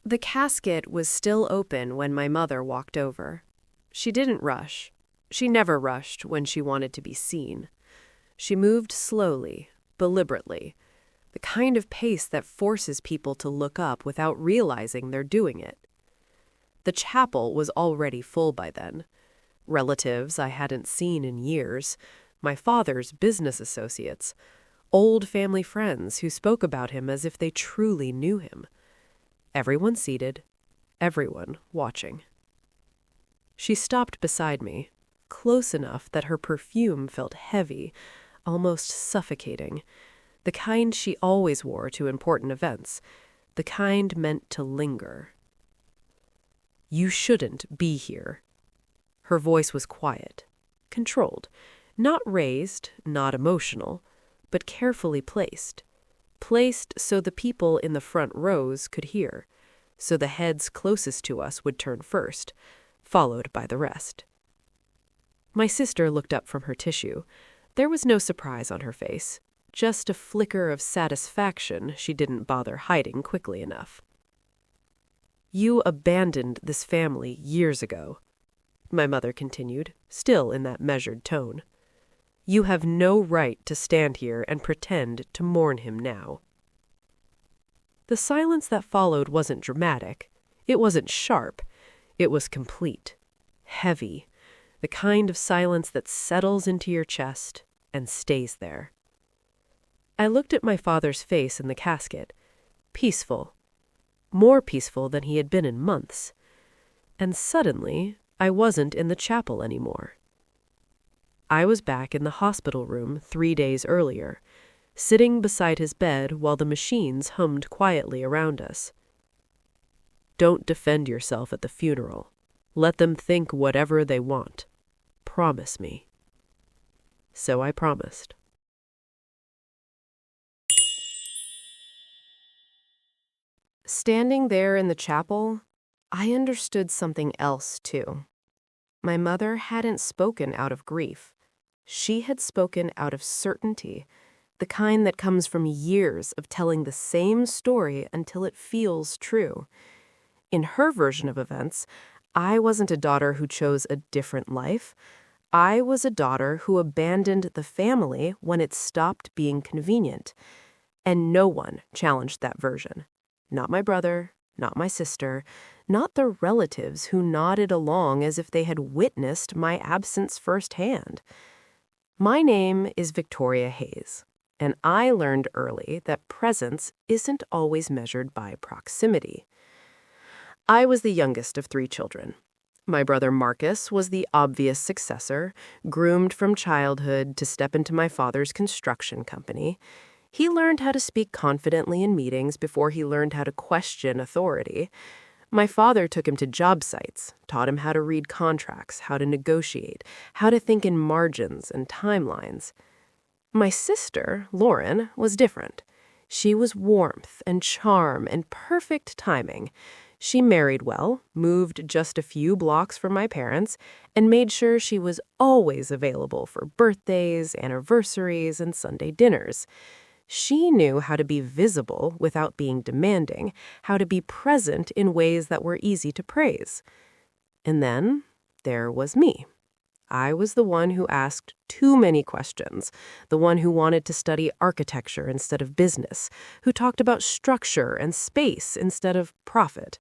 The casket was still open when my mother walked over. She didn't rush. She never rushed when she wanted to be seen. She moved slowly, deliberately, the kind of pace that forces people to look up without realizing they're doing it. The chapel was already full by then. Relatives I hadn't seen in years, my father's business associates, old family friends who spoke about him as if they truly knew him. Everyone seated, everyone watching. She stopped beside me, close enough that her perfume felt heavy, almost suffocating, the kind she always wore to important events, the kind meant to linger. "You shouldn't be here." Her voice was quiet, controlled, not raised, not emotional, but carefully placed. Placed so the people in the front rows could hear, so the heads closest to us would turn first, followed by the rest. My sister looked up from her tissue. There was no surprise on her face, just a flicker of satisfaction she didn't bother hiding quickly enough. "You abandoned this family years ago," my mother continued, still in that measured tone. "You have no right to stand here and pretend to mourn him now." The silence that followed wasn't dramatic. It wasn't sharp. It was complete, heavy, the kind of silence that settles into your chest and stays there. I looked at my father's face in the casket, peaceful, more peaceful than he had been in months. And suddenly, I wasn't in the chapel anymore. I was back in the hospital room 3 days earlier, sitting beside his bed while the machines hummed quietly around us. "Don't defend yourself at the funeral. Let them think whatever they want. Promise me." So I promised. Standing there in the chapel, I understood something else too. My mother hadn't spoken out of grief. She had spoken out of certainty, the kind that comes from years of telling the same story until it feels true. In her version of events, I wasn't a daughter who chose a different life. I was a daughter who abandoned the family when it stopped being convenient. And no one challenged that version. Not my brother, not my sister, not the relatives who nodded along as if they had witnessed my absence firsthand. My name is Victoria Hayes, and I learned early that presence isn't always measured by proximity. I was the youngest of 3 children. My brother Marcus was the obvious successor, groomed from childhood to step into my father's construction company. He learned how to speak confidently in meetings before he learned how to question authority. My father took him to job sites, taught him how to read contracts, how to negotiate, how to think in margins and timelines. My sister, Lauren, was different. She was warmth and charm and perfect timing. She married well, moved just a few blocks from my parents, and made sure she was always available for birthdays, anniversaries, and Sunday dinners. She knew how to be visible without being demanding, how to be present in ways that were easy to praise. And then there was me. I was the one who asked too many questions, the one who wanted to study architecture instead of business, who talked about structure and space instead of profit.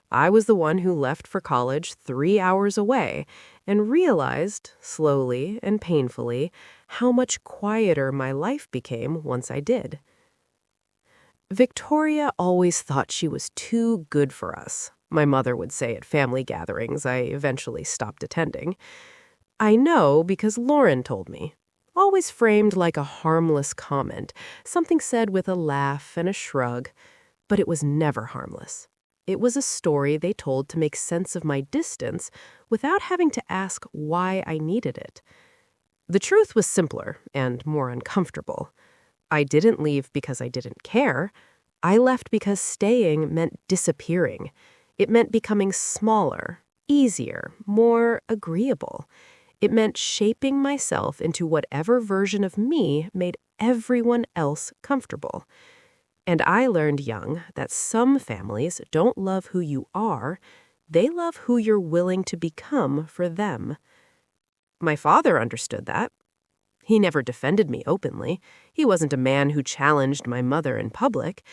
I was the one who left for college 3 hours away and realized, slowly and painfully, how much quieter my life became once I did. Victoria always thought she was too good for us, my mother would say at family gatherings I eventually stopped attending. I know because Lauren told me, always framed like a harmless comment, something said with a laugh and a shrug, but it was never harmless. It was a story they told to make sense of my distance without having to ask why I needed it. The truth was simpler and more uncomfortable. I didn't leave because I didn't care. I left because staying meant disappearing. It meant becoming smaller, easier, more agreeable. It meant shaping myself into whatever version of me made everyone else comfortable. And I learned young that some families don't love who you are, they love who you're willing to become for them. My father understood that. He never defended me openly. He wasn't a man who challenged my mother in public,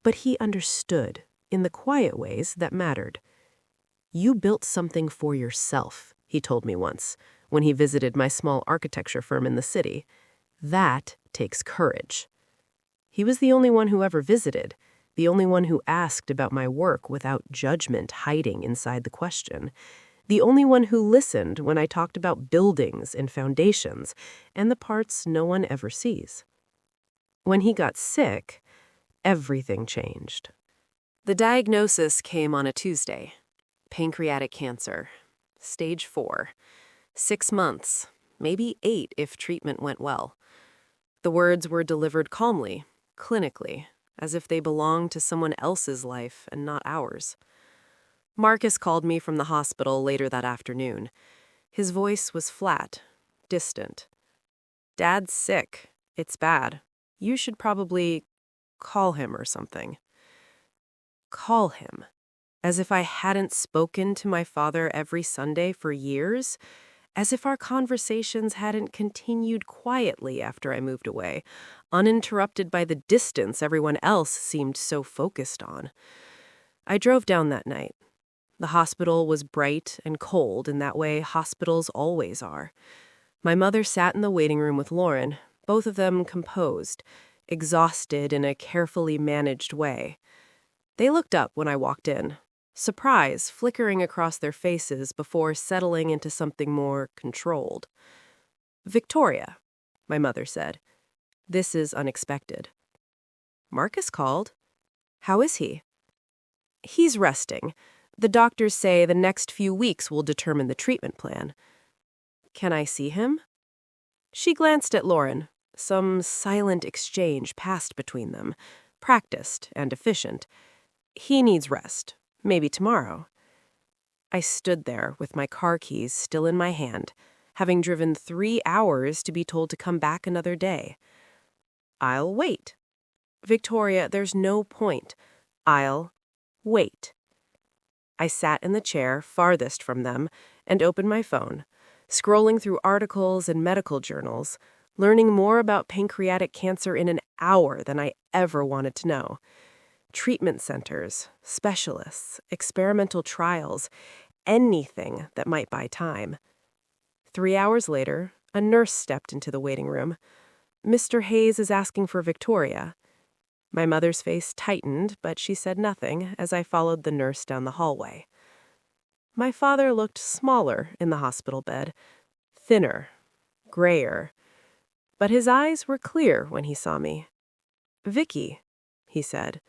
but he understood in the quiet ways that mattered. "You built something for yourself," he told me once, when he visited my small architecture firm in the city. "That takes courage." He was the only one who ever visited, the only one who asked about my work without judgment hiding inside the question, the only one who listened when I talked about buildings and foundations and the parts no one ever sees. When he got sick, everything changed. The diagnosis came on a Tuesday. Pancreatic cancer. Stage 4. 6 months, maybe 8 if treatment went well. The words were delivered calmly, clinically, as if they belonged to someone else's life and not ours. Marcus called me from the hospital later that afternoon. His voice was flat, distant. "Dad's sick. It's bad. You should probably call him or something." Call him. As if I hadn't spoken to my father every Sunday for years. As if our conversations hadn't continued quietly after I moved away, uninterrupted by the distance everyone else seemed so focused on. I drove down that night. The hospital was bright and cold in that way hospitals always are. My mother sat in the waiting room with Lauren, both of them composed, exhausted in a carefully managed way. They looked up when I walked in, surprise flickering across their faces before settling into something more controlled. "Victoria," my mother said. "This is unexpected." "Marcus called. How is he?" "He's resting. The doctors say the next few weeks will determine the treatment plan." "Can I see him?" She glanced at Lauren. Some silent exchange passed between them, practiced and efficient. "He needs rest. Maybe tomorrow." I stood there with my car keys still in my hand, having driven 3 hours to be told to come back another day. "I'll wait." "Victoria, there's no point. I'll wait." I sat in the chair farthest from them and opened my phone, scrolling through articles and medical journals, learning more about pancreatic cancer in an hour than I ever wanted to know. Treatment centers, specialists, experimental trials, anything that might buy time. 3 hours later, a nurse stepped into the waiting room. "Mr. Hayes is asking for Victoria." My mother's face tightened, but she said nothing as I followed the nurse down the hallway. My father looked smaller in the hospital bed, thinner, grayer, but his eyes were clear when he saw me. "Vicky," he said.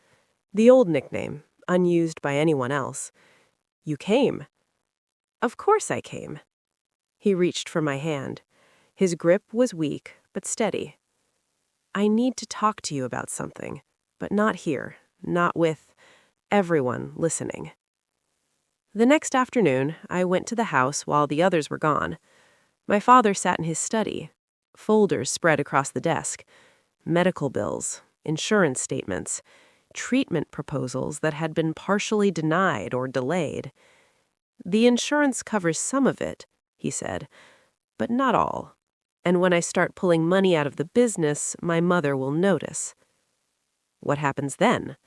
The old nickname, unused by anyone else. "You came." "Of course I came." He reached for my hand. His grip was weak, but steady. "I need to talk to you about something, but not here, not with everyone listening." The next afternoon, I went to the house while the others were gone. My father sat in his study, folders spread across the desk, medical bills, insurance statements, treatment proposals that had been partially denied or delayed. "The insurance covers some of it," he said, "but not all. And when I start pulling money out of the business, my mother will notice." "What happens then?"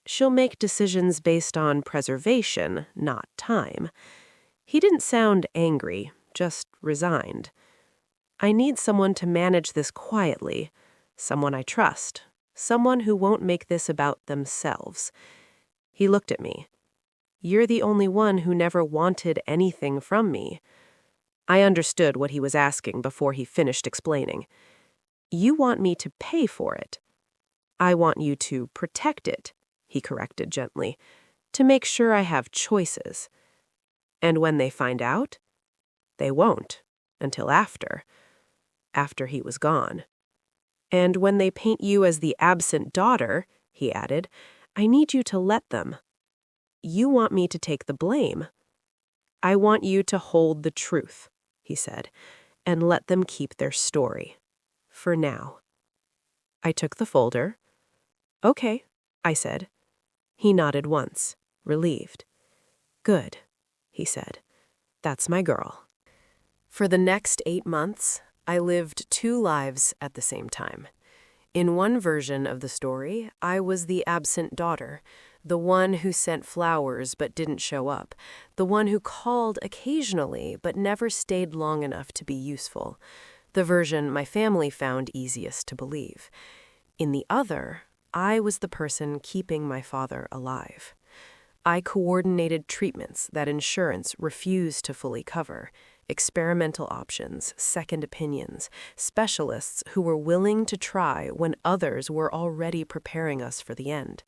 "She'll make decisions based on preservation, not time." He didn't sound angry, just resigned. "I need someone to manage this quietly, someone I trust. Someone who won't make this about themselves." He looked at me. "You're the only one who never wanted anything from me." I understood what he was asking before he finished explaining. "You want me to pay for it." "I want you to protect it," he corrected gently, "to make sure I have choices." "And when they find out?" "They won't, until after he was gone." "And when they paint you as the absent daughter," he added, "I need you to let them." "You want me to take the blame." "I want you to hold the truth," he said, "and let them keep their story. For now." I took the folder. "Okay," I said. He nodded once, relieved. "Good," he said. "That's my girl." For the next 8 months, I lived 2 lives at the same time. In one version of the story, I was the absent daughter, the one who sent flowers but didn't show up, the one who called occasionally but never stayed long enough to be useful, the version my family found easiest to believe. In the other, I was the person keeping my father alive. I coordinated treatments that insurance refused to fully cover, experimental options, second opinions, specialists who were willing to try when others were already preparing us for the end.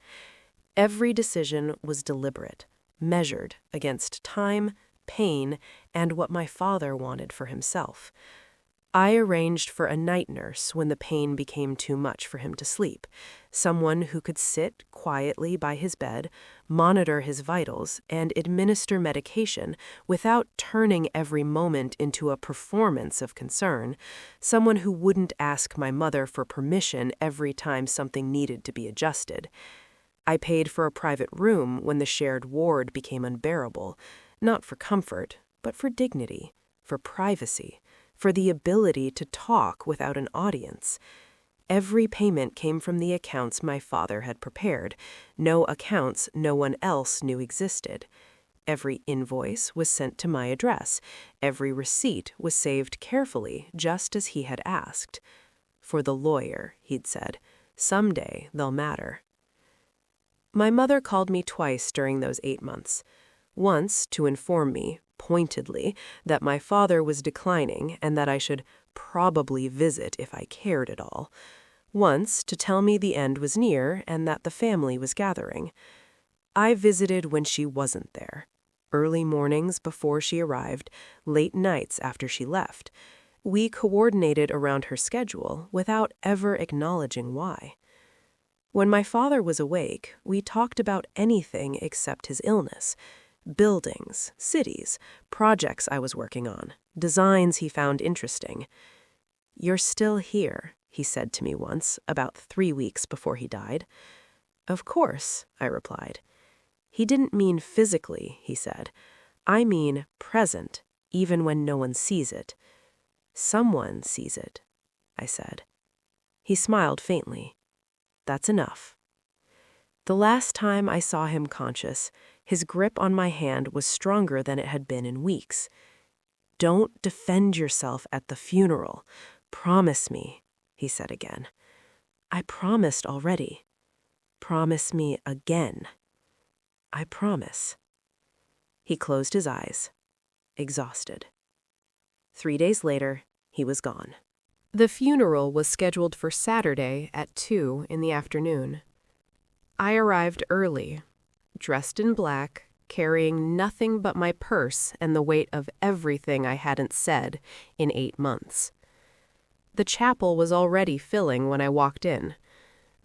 Every decision was deliberate, measured against time, pain, and what my father wanted for himself. I arranged for a night nurse when the pain became too much for him to sleep, someone who could sit quietly by his bed, monitor his vitals, and administer medication without turning every moment into a performance of concern, someone who wouldn't ask my mother for permission every time something needed to be adjusted. I paid for a private room when the shared ward became unbearable, not for comfort, but for dignity, for privacy, for the ability to talk without an audience. Every payment came from the accounts my father had prepared, no accounts no one else knew existed. Every invoice was sent to my address. Every receipt was saved carefully, just as he had asked. For the lawyer, he'd said, someday they'll matter. My mother called me twice during those 8 months. Once to inform me, pointedly, that my father was declining and that I should probably visit if I cared at all. Once to tell me the end was near and that the family was gathering. I visited when she wasn't there. Early mornings before she arrived, late nights after she left. We coordinated around her schedule without ever acknowledging why. When my father was awake, we talked about anything except his illness. Buildings, cities, projects I was working on, designs he found interesting. "You're still here," he said to me once, about 3 weeks before he died. "Of course," I replied. "He didn't mean physically," he said. "I mean present, even when no one sees it." "Someone sees it," I said. He smiled faintly. "That's enough." The last time I saw him conscious, his grip on my hand was stronger than it had been in weeks. "Don't defend yourself at the funeral. Promise me," he said again. "I promised already." "Promise me again." "I promise." He closed his eyes, exhausted. 3 days later, he was gone. The funeral was scheduled for Saturday at 2 in the afternoon. I arrived early, dressed in black, carrying nothing but my purse and the weight of everything I hadn't said in 8 months. The chapel was already filling when I walked in.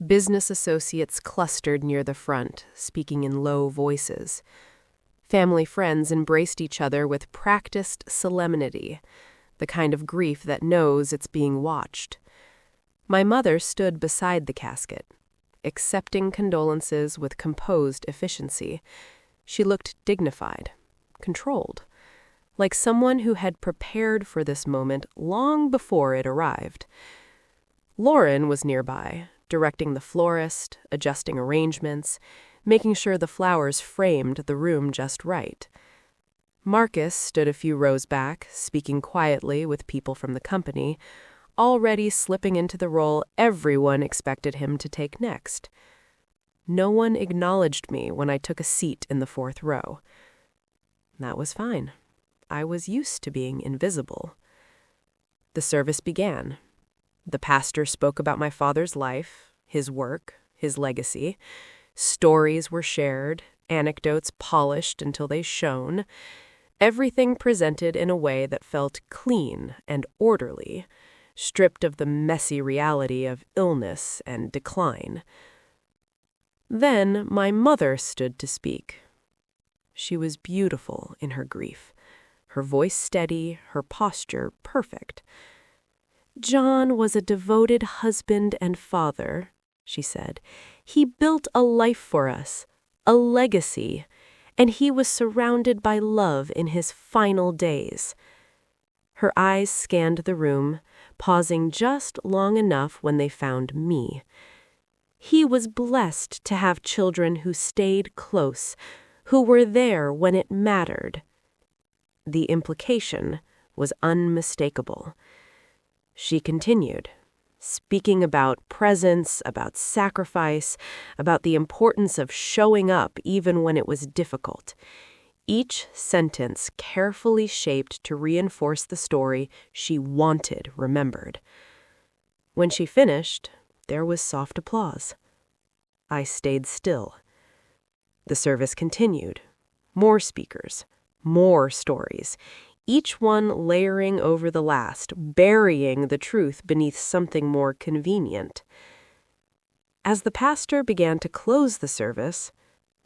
Business associates clustered near the front, speaking in low voices. Family friends embraced each other with practiced solemnity, the kind of grief that knows it's being watched. My mother stood beside the casket, accepting condolences with composed efficiency. She looked dignified, controlled, like someone who had prepared for this moment long before it arrived. Lauren was nearby, directing the florist, adjusting arrangements, making sure the flowers framed the room just right. Marcus stood a few rows back, speaking quietly with people from the company, already slipping into the role everyone expected him to take next. No one acknowledged me when I took a seat in the 4th row. That was fine. I was used to being invisible. The service began. The pastor spoke about my father's life, his work, his legacy. Stories were shared, anecdotes polished until they shone. Everything presented in a way that felt clean and orderly, stripped of the messy reality of illness and decline. Then my mother stood to speak. She was beautiful in her grief, her voice steady, her posture perfect. "John was a devoted husband and father," she said. "He built a life for us, a legacy, and he was surrounded by love in his final days." Her eyes scanned the room, pausing just long enough when they found me. "He was blessed to have children who stayed close, who were there when it mattered." The implication was unmistakable. She continued, speaking about presence, about sacrifice, about the importance of showing up even when it was difficult. Each sentence carefully shaped to reinforce the story she wanted remembered. When she finished, there was soft applause. I stayed still. The service continued. More speakers, more stories, each one layering over the last, burying the truth beneath something more convenient. As the pastor began to close the service,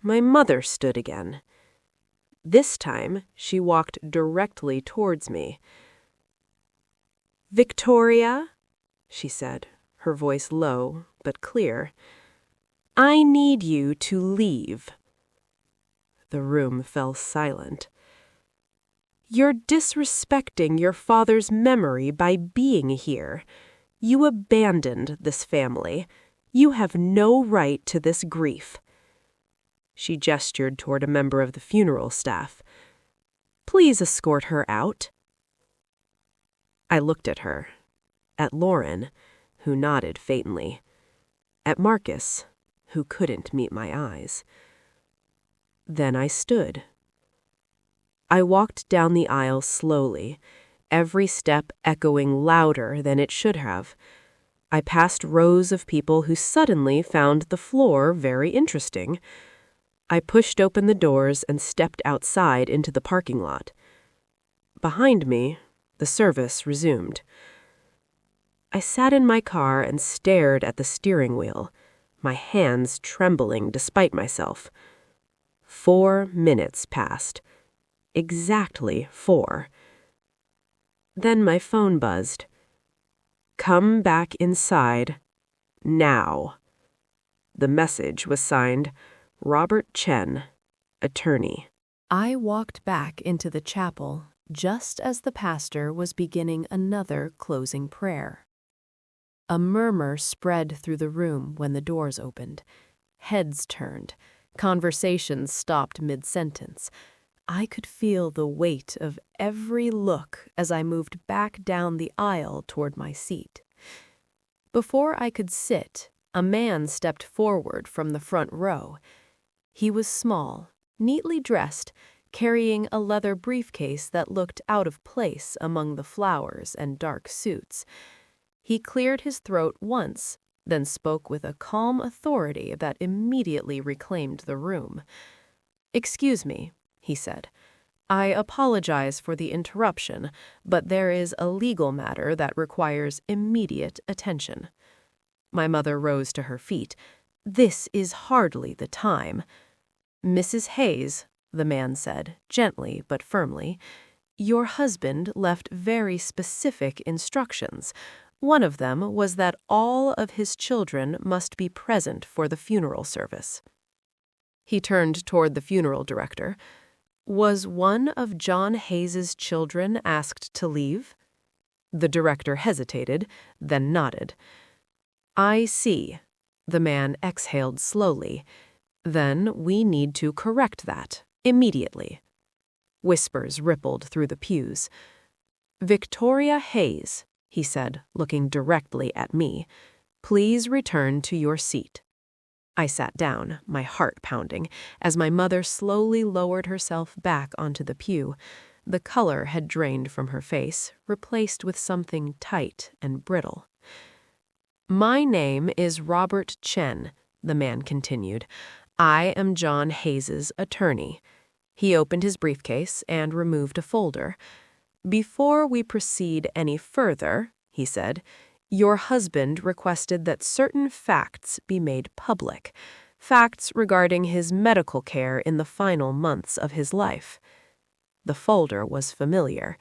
my mother stood again. This time, she walked directly towards me. "Victoria," she said, her voice low but clear, "I need you to leave." The room fell silent. "You're disrespecting your father's memory by being here. You abandoned this family. You have no right to this grief." She gestured toward a member of the funeral staff. "Please escort her out." I looked at her, at Lauren, who nodded faintly, at Marcus, who couldn't meet my eyes. Then I stood. I walked down the aisle slowly, every step echoing louder than it should have. I passed rows of people who suddenly found the floor very interesting. I pushed open the doors and stepped outside into the parking lot. Behind me, the service resumed. I sat in my car and stared at the steering wheel, my hands trembling despite myself. 4 minutes passed. Exactly 4. Then my phone buzzed. "Come back inside. Now." The message was signed Robert Chen, attorney. I walked back into the chapel just as the pastor was beginning another closing prayer. A murmur spread through the room when the doors opened. Heads turned. Conversations stopped mid-sentence. I could feel the weight of every look as I moved back down the aisle toward my seat. Before I could sit, a man stepped forward from the front row. He was small, neatly dressed, carrying a leather briefcase that looked out of place among the flowers and dark suits. He cleared his throat once, then spoke with a calm authority that immediately reclaimed the room. "Excuse me," he said. "I apologize for the interruption, but there is a legal matter that requires immediate attention." My mother rose to her feet. "This is hardly the time." "Mrs. Hayes," the man said, gently but firmly, "your husband left very specific instructions. One of them was that all of his children must be present for the funeral service." He turned toward the funeral director. "Was one of John Hayes's children asked to leave?" The director hesitated, then nodded. "I see." The man exhaled slowly. "Then we need to correct that, immediately." Whispers rippled through the pews. "Victoria Hayes," he said, looking directly at me, "please return to your seat." I sat down, my heart pounding, as my mother slowly lowered herself back onto the pew. The color had drained from her face, replaced with something tight and brittle. "My name is Robert Chen," the man continued. "I am John Hayes's attorney." He opened his briefcase and removed a folder. "Before we proceed any further," he said, "your husband requested that certain facts be made public, facts regarding his medical care in the final months of his life." The folder was familiar.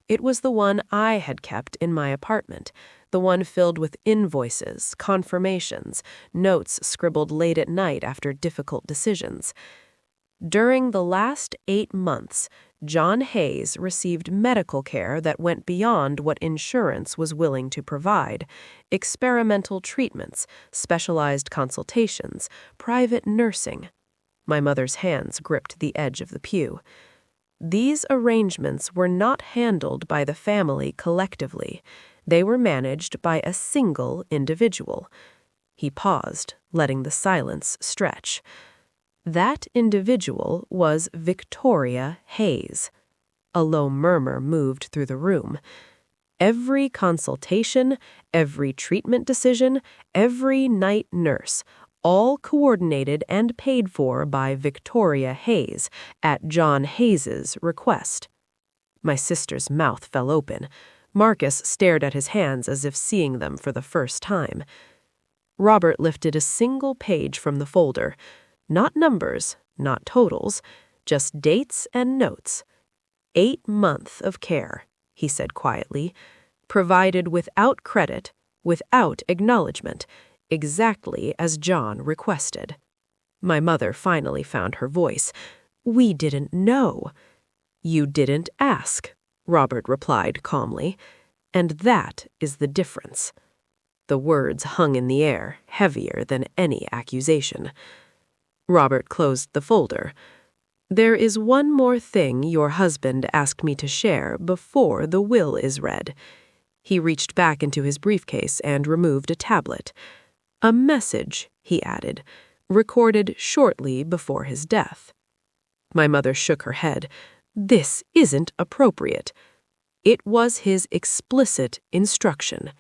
It was the one I had kept in my apartment, the one filled with invoices, confirmations, notes scribbled late at night after difficult decisions. During the last 8 months, John Hayes received medical care that went beyond what insurance was willing to provide: experimental treatments, specialized consultations, private nursing. My mother's hands gripped the edge of the pew. These arrangements were not handled by the family collectively. They were managed by a single individual. He paused, letting the silence stretch. That individual was Victoria Hayes. A low murmur moved through the room. Every consultation, every treatment decision, every night nurse, all coordinated and paid for by Victoria Hayes at John Hayes's request. My sister's mouth fell open. Marcus stared at his hands as if seeing them for the first time. Robert lifted a single page from the folder. Not numbers, not totals, just dates and notes. 8 months of care, he said quietly, provided without credit, without acknowledgement, exactly as John requested. My mother finally found her voice. "We didn't know." "You didn't ask," Robert replied calmly, "and that is the difference." The words hung in the air, heavier than any accusation. Robert closed the folder. "There is one more thing your husband asked me to share before the will is read." He reached back into his briefcase and removed a tablet. "A message," he added, "recorded shortly before his death." My mother shook her head. "This isn't appropriate." It was his explicit instruction.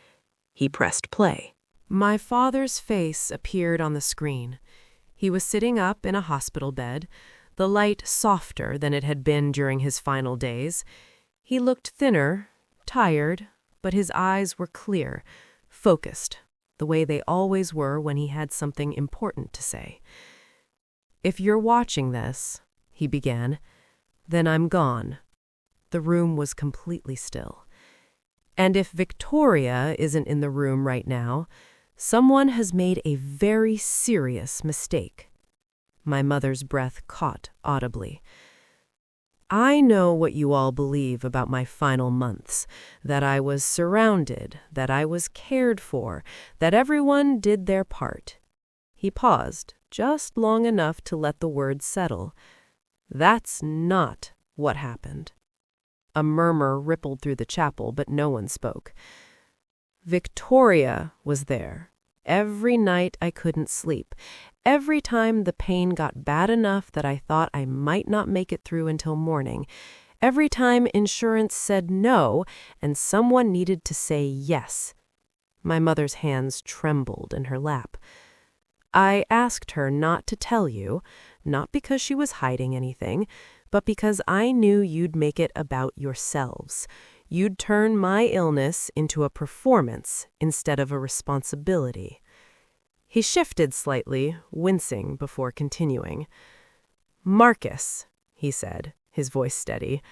He pressed play. My father's face appeared on the screen. He was sitting up in a hospital bed, the light softer than it had been during his final days. He looked thinner, tired, but his eyes were clear, focused, the way they always were when he had something important to say. "If you're watching this," he began, "then I'm gone." The room was completely still. "And if Victoria isn't in the room right now, someone has made a very serious mistake." My mother's breath caught audibly. "I know what you all believe about my final months, that I was surrounded, that I was cared for, that everyone did their part." He paused, just long enough to let the words settle. "That's not what happened." A murmur rippled through the chapel, but no one spoke. "Victoria was there. Every night I couldn't sleep. Every time the pain got bad enough that I thought I might not make it through until morning. Every time insurance said no and someone needed to say yes." My mother's hands trembled in her lap. "I asked her not to tell you, not because she was hiding anything, but because I knew you'd make it about yourselves. You'd turn my illness into a performance instead of a responsibility." He shifted slightly, wincing before continuing. "Marcus," he said, his voice steady,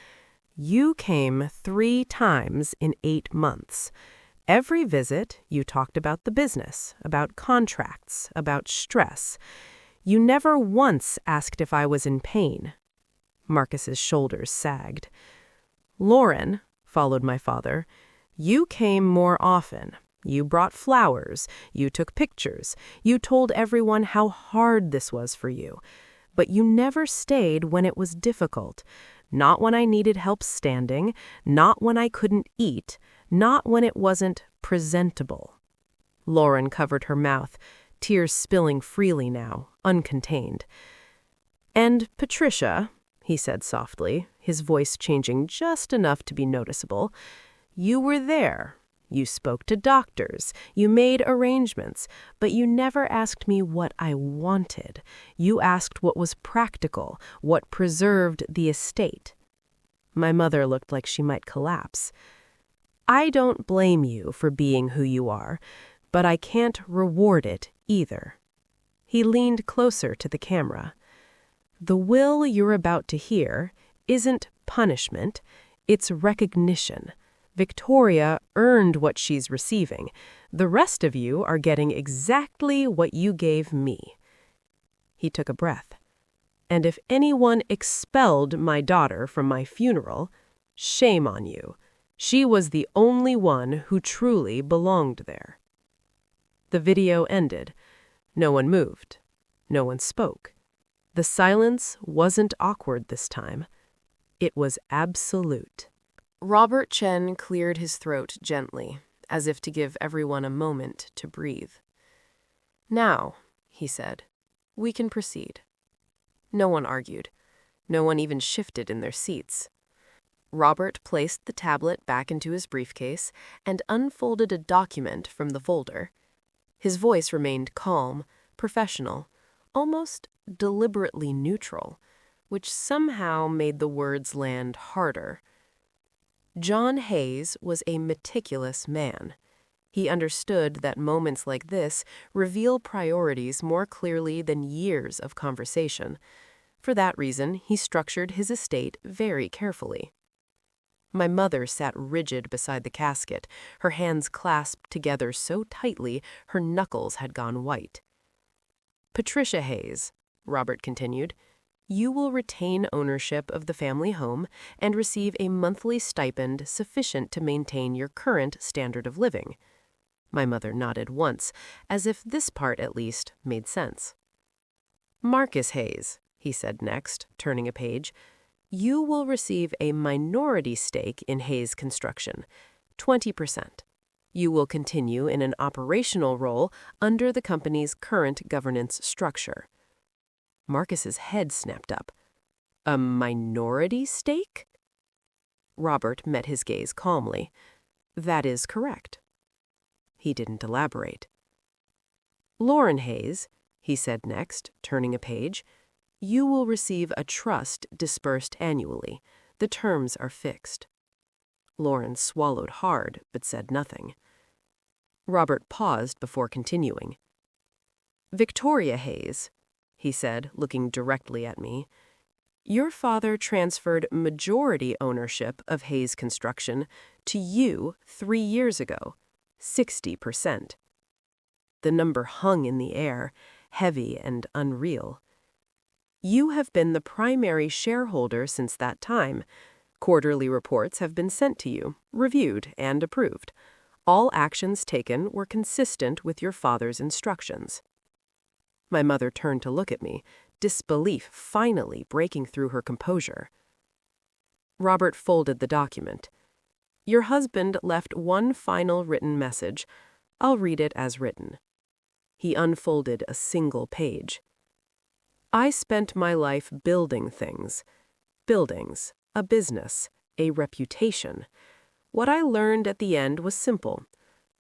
"you came 3 times in 8 months. Every visit, you talked about the business, about contracts, about stress. You never once asked if I was in pain." Marcus's shoulders sagged. "Lauren," followed my father, "you came more often. You brought flowers. You took pictures. You told everyone how hard this was for you. But you never stayed when it was difficult. Not when I needed help standing. Not when I couldn't eat. Not when it wasn't presentable." Lauren covered her mouth, tears spilling freely now, uncontained. "And Patricia," he said softly, his voice changing just enough to be noticeable, "you were there. You spoke to doctors. You made arrangements. But you never asked me what I wanted. You asked what was practical, what preserved the estate." My mother looked like she might collapse. "I don't blame you for being who you are, but I can't reward it either." He leaned closer to the camera. "The will you're about to hear isn't punishment, it's recognition. Victoria earned what she's receiving. The rest of you are getting exactly what you gave me." He took a breath. "And if anyone expelled my daughter from my funeral, shame on you. She was the only one who truly belonged there." The video ended. No one moved. No one spoke. The silence wasn't awkward this time. It was absolute. Robert Chen cleared his throat gently, as if to give everyone a moment to breathe. "Now," he said, "we can proceed." No one argued. No one even shifted in their seats. Robert placed the tablet back into his briefcase and unfolded a document from the folder. His voice remained calm, professional, almost deliberately neutral, which somehow made the words land harder. John Hayes was a meticulous man. He understood that moments like this reveal priorities more clearly than years of conversation. For that reason, he structured his estate very carefully. My mother sat rigid beside the casket, her hands clasped together so tightly her knuckles had gone white. "Patricia Hayes," Robert continued, "you will retain ownership of the family home and receive a monthly stipend sufficient to maintain your current standard of living." My mother nodded once, as if this part at least made sense. "Marcus Hayes," he said next, turning a page, "you will receive a minority stake in Hayes Construction, 20%. You will continue in an operational role under the company's current governance structure." Marcus's head snapped up. "A minority stake?" Robert met his gaze calmly. "That is correct." He didn't elaborate. "Lauren Hayes," he said next, turning a page, "you will receive a trust dispersed annually. The terms are fixed." Lauren swallowed hard, but said nothing. Robert paused before continuing. "Victoria Hayes," he said, looking directly at me, "your father transferred majority ownership of Hayes Construction to you 3 years ago, 60%. The number hung in the air, heavy and unreal. "You have been the primary shareholder since that time. Quarterly reports have been sent to you, reviewed, and approved. All actions taken were consistent with your father's instructions." My mother turned to look at me, disbelief finally breaking through her composure. Robert folded the document. "Your husband left one final written message. I'll read it as written." He unfolded a single page. "I spent my life building things. Buildings, a business, a reputation. What I learned at the end was simple.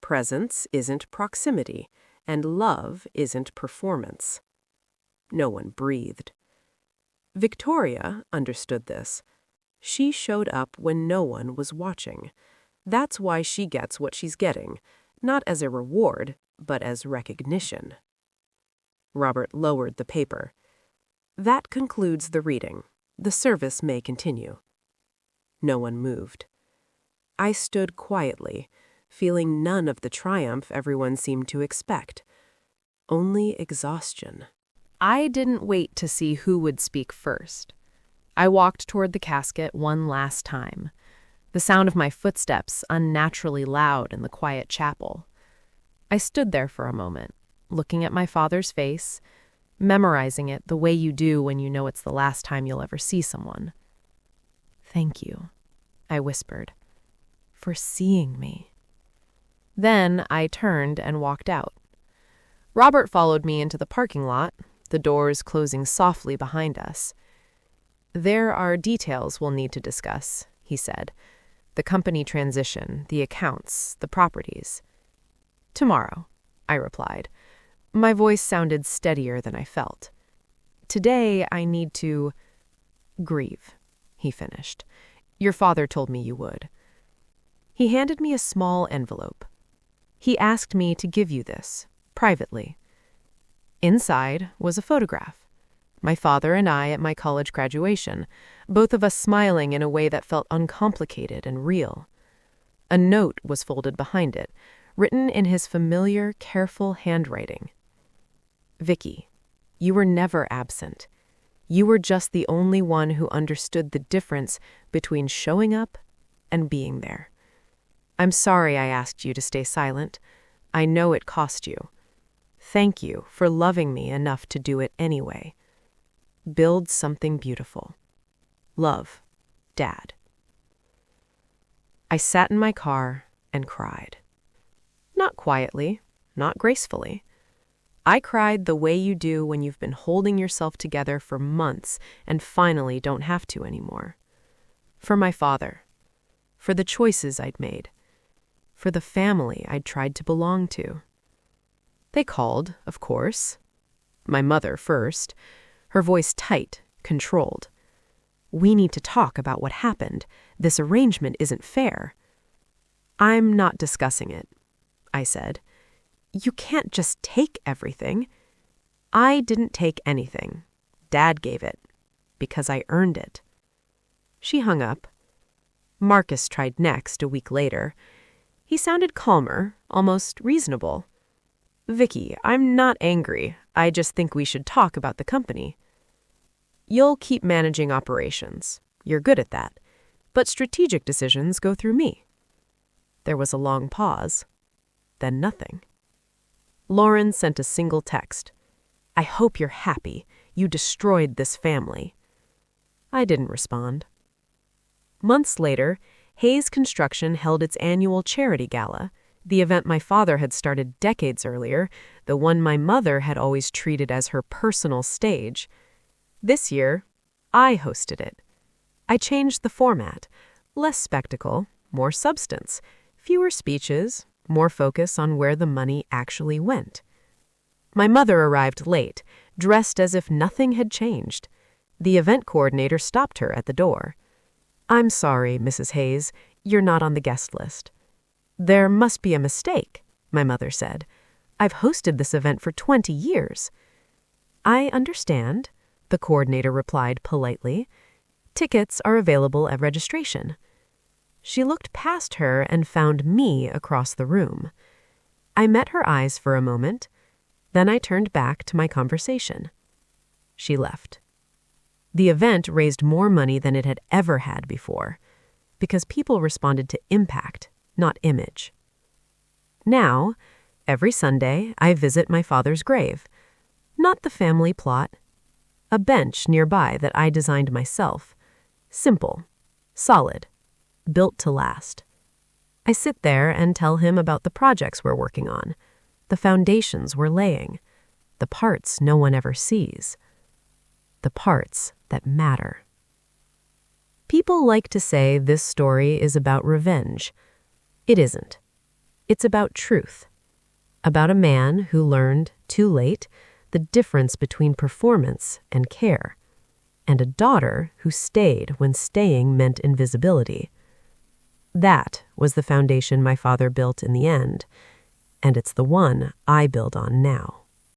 Presence isn't proximity, and love isn't performance." No one breathed. Victoria understood this. She showed up when no one was watching. That's why she gets what she's getting, not as a reward, but as recognition. Robert lowered the paper. "That concludes the reading. The service may continue." No one moved. I stood quietly, feeling none of the triumph everyone seemed to expect. Only exhaustion. I didn't wait to see who would speak first. I walked toward the casket one last time, the sound of my footsteps unnaturally loud in the quiet chapel. I stood there for a moment, looking at my father's face, memorizing it the way you do when you know it's the last time you'll ever see someone. "Thank you," I whispered, "for seeing me." Then I turned and walked out. Robert followed me into the parking lot, the doors closing softly behind us. "There are details we'll need to discuss," he said. "The company transition, the accounts, the properties." "Tomorrow," I replied. My voice sounded steadier than I felt. "Today I need to grieve," he finished. "Your father told me you would." He handed me a small envelope. "He asked me to give you this, privately." Inside was a photograph. My father and I at my college graduation, both of us smiling in a way that felt uncomplicated and real. A note was folded behind it, written in his familiar, careful handwriting. Vicky, you were never absent. You were just the only one who understood the difference between showing up and being there. I'm sorry I asked you to stay silent. I know it cost you. Thank you for loving me enough to do it anyway. Build something beautiful. Love, Dad. I sat in my car and cried. Not quietly, not gracefully. I cried the way you do when you've been holding yourself together for months and finally don't have to anymore. For my father. For the choices I'd made. For the family I'd tried to belong to. They called, of course. My mother first, her voice tight, controlled. We need to talk about what happened. This arrangement isn't fair. I'm not discussing it, I said. You can't just take everything. I didn't take anything. Dad gave it, because I earned it. She hung up. Marcus tried next a week later. He sounded calmer, almost reasonable. Vicky, I'm not angry. I just think we should talk about the company. You'll keep managing operations. You're good at that. But strategic decisions go through me. There was a long pause. Then nothing. Lauren sent a single text. I hope you're happy. You destroyed this family. I didn't respond. Months later, Hayes Construction held its annual charity gala, the event my father had started decades earlier, the one my mother had always treated as her personal stage. This year, I hosted it. I changed the format. Less spectacle, more substance, fewer speeches, more focus on where the money actually went. My mother arrived late, dressed as if nothing had changed. The event coordinator stopped her at the door. I'm sorry, Mrs. Hayes, you're not on the guest list. There must be a mistake, my mother said. I've hosted this event for 20 years. I understand, the coordinator replied politely. Tickets are available at registration. She looked past her and found me across the room. I met her eyes for a moment. Then I turned back to my conversation. She left. The event raised more money than it had ever had before, because people responded to impact, not image. Now, every Sunday, I visit my father's grave. Not the family plot. A bench nearby that I designed myself. Simple, solid, built to last. I sit there and tell him about the projects we're working on, the foundations we're laying, the parts no one ever sees, the parts that matter. People like to say this story is about revenge. It isn't. It's about truth. About a man who learned, too late, the difference between performance and care, and a daughter who stayed when staying meant invisibility. That was the foundation my father built in the end, and it's the one I build on now.